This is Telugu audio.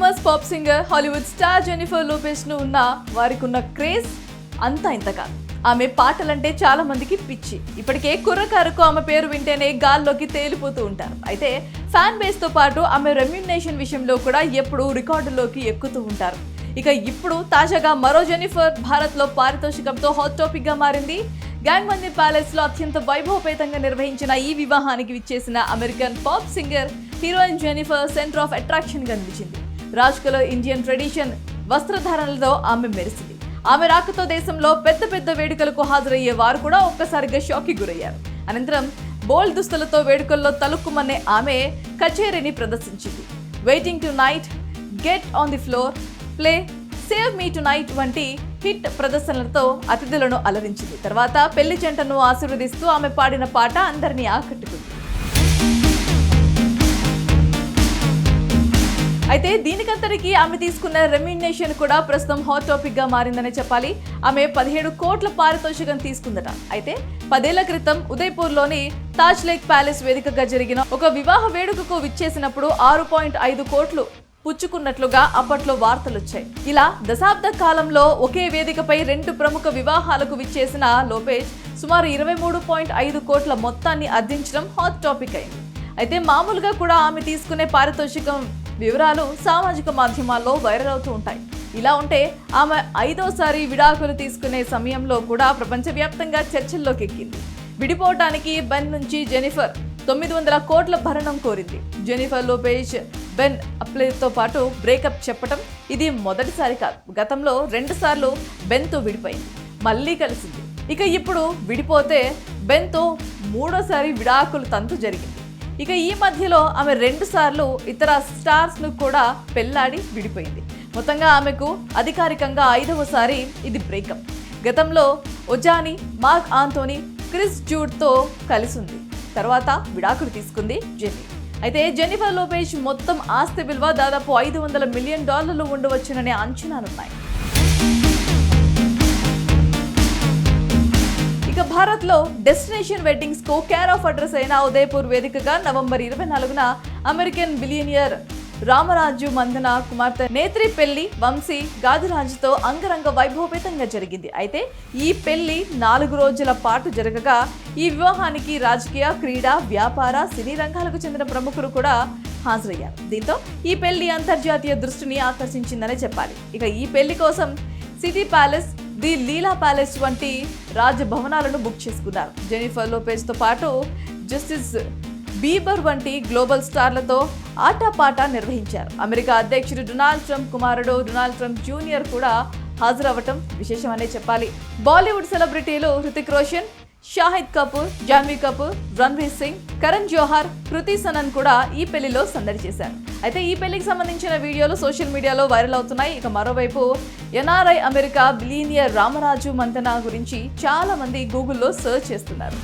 Famous pop singer Hollywood star Jennifer Lopez ను ఉన్న వారికి ఉన్న క్రేజ్ అంతా ఇంత కాదు. ఆమె పాటలంటే చాలా మందికి పిచ్చి. ఇప్పటికే కుర్రకారుకు ఆమె పేరు వింటేనే గాల్లోకి తేలిపోతూ ఉంటారు. అయితే ఫ్యాన్ బేస్ తో పాటు ఆమె రెమ్యునరేషన్ విషయంలో కూడా ఎప్పుడూ రికార్డుల్లోకి ఎక్కుతూ ఉంటారు. ఇక ఇప్పుడు తాజాగా మరో జెన్నిఫర్ భారత్ లో పారితోషికంతో హాట్ టాపిక్ గా మారింది. గ్యాంగ్మంది ప్యాలెస్ లో అత్యంత వైభవపేతంగా నిర్వహించిన ఈ వివాహానికి విచ్చేసిన American pop singer heroine Jennifer centre of attraction గా నిలిచింది. రాజ్ కలర్ ఇండియన్ ట్రెడిషన్ వస్త్రధారణలతో ఆమె మెరిసింది. ఆమె రాకతో దేశంలో పెద్ద పెద్ద వేడుకలకు హాజరయ్యే వారు కూడా ఒక్కసారిగా షాక్ కి గురయ్యారు. అనంతరం బోల్డ్ దుస్తులతో వేడుకల్లో తలుక్కుమనే ఆమె కచేరీని ప్రదర్శించింది. Waiting to night, get on the floor, play, save me to night వంటి హిట్ ప్రదర్శనలతో అతిథులను అలరించింది. తర్వాత పెళ్లి జంటను ఆశీర్వదిస్తూ ఆమె పాడిన పాట అందరినీ ఆకట్టుకుంది. అయితే దీనికంతటికి ఆమె తీసుకున్న రెమ్యునరేషన్ కూడా ప్రస్తుతం హాట్ టాపిక్ గా మారిందనే చెప్పాలి. ఆమె 17 కోట్ల పారితోషికం తీసుకుందట. అయితే 10 ఏళ్ల క్రితం ఉదయ్పూర్లోని తాజ్ లేక్ ప్యాలెస్ వేదికగా జరిగిన ఒక వివాహ వేడుకకు విచ్చేసినప్పుడు 6.5 కోట్లు పుచ్చుకున్నట్లుగా అప్పట్లో వార్తలొచ్చాయి. ఇలా దశాబ్ద కాలంలో ఒకే వేదికపై 2 ప్రముఖ వివాహాలకు విచ్చేసిన లోపెజ్ సుమారు 23.5 కోట్ల మొత్తాన్ని అర్జించడం హాట్ టాపిక్ అయింది. అయితే మామూలుగా కూడా ఆమె తీసుకునే పారితోషికం వివరాలు సామాజిక మాధ్యమాల్లో వైరల్ అవుతూ ఉంటాయి. ఇలా ఉంటే ఆమె 5వసారి విడాకులు తీసుకునే సమయంలో కూడా ప్రపంచవ్యాప్తంగా చర్చల్లోకి ఎక్కింది. విడిపోవటానికి బెన్ నుంచి జెన్నిఫర్ 900 కోట్ల భరణం కోరింది. జెన్నిఫర్ లోపెజ్ బెన్ అఫ్లెక్తో పాటు బ్రేకప్ చెప్పడం ఇది మొదటిసారి కాదు. గతంలో 2 సార్లు బెన్తో విడిపోయింది, మళ్ళీ కలిసింది. ఇక ఇప్పుడు విడిపోతే బెన్తో 3వసారి విడాకులు తంతు జరిగింది. ఇక ఈ మధ్యలో ఆమె 2 సార్లు ఇతర స్టార్స్ ను కూడా పెళ్లాడి విడిపోయింది. మొత్తంగా ఆమెకు అధికారికంగా 5వసారి ఇది బ్రేకప్. గతంలో ఒజాని, మార్క్ ఆంటోనీ, క్రిస్ జూడ్తో కలిసి ఉంది. తర్వాత విడాకులు తీసుకుంది జెన్నీ. అయితే జెన్నిఫర్ లోపెజ్ మొత్తం ఆస్తి విలువ దాదాపు $500 మిలియన్ ఉండవచ్చుననే అంచనాలున్నాయి. ఇక భారత్లో డెస్టినేషన్ వెడ్డింగ్స్ కు కేర్ ఆఫ్ అడ్రస్ అయిన ఉదయ్పూర్ వేదికగా నవంబర్ 24న అమెరికన్ బిలియనియర్ రామరాజు మందన కుమార్తె నేత్రి పెళ్లి వంశీ గాదిరాజుతో అంగరంగ వైభవపేతంగా జరిగింది. అయితే ఈ పెళ్లి 4 రోజుల పాటు జరగగా ఈ వివాహానికి రాజకీయ, క్రీడా, వ్యాపార, సినీ రంగాలకు చెందిన ప్రముఖులు కూడా హాజరయ్యారు. దీంతో ఈ పెళ్లి అంతర్జాతీయ దృష్టిని ఆకర్షించిందనే చెప్పాలి. ఇక ఈ పెళ్లి కోసం city palace, the Leela palace వంటి రాజభవనాలను బుక్ చేసుకున్నారు. జెన్నిఫర్ లోపెజ్తో పాటు జస్టిస్ బీబర్ వంటి గ్లోబల్ స్టార్లతో ఆటాపాటా నిర్వహించారు. అమెరికా అధ్యక్షుడు డొనాల్డ్ ట్రంప్ కుమారుడు డొనాల్డ్ ట్రంప్ జూనియర్ కూడా హాజరవ్వటం విశేషమనే చెప్పాలి. బాలీవుడ్ సెలబ్రిటీలు హృతిక్ రోషన్, షాహిద్ కపూర్, జాన్వీ కపూర్, రణ్వీర్ సింగ్, కరణ్ జోహార్, కృతి సనన్ కూడా ఈ పెళ్లిలో సందడి చేశారు. అయితే ఈ పెళ్లికి సంబంధించిన వీడియోలు సోషల్ మీడియాలో వైరల్ అవుతున్నాయి. ఇక మరోవైపు NRI America billionaire Ramaraju Mantena గురించి చాలా మంది గూగుల్లో సెర్చ్ చేస్తున్నారు.